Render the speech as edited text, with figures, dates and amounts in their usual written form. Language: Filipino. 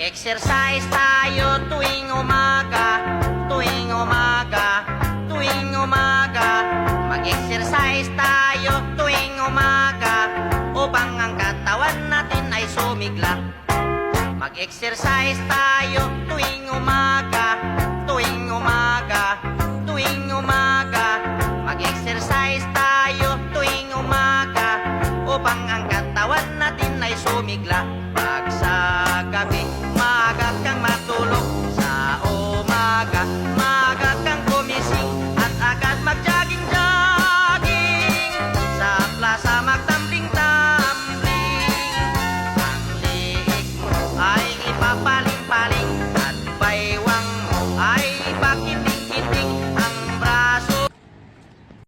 Mag-exercise tayo tuwing umaga, tuwing umaga, tuwing umaga. Mag-exercise tayo tuwing umaga upang ang katawan natin ay sumigla. Mag-exercise tayo tuwing umaga.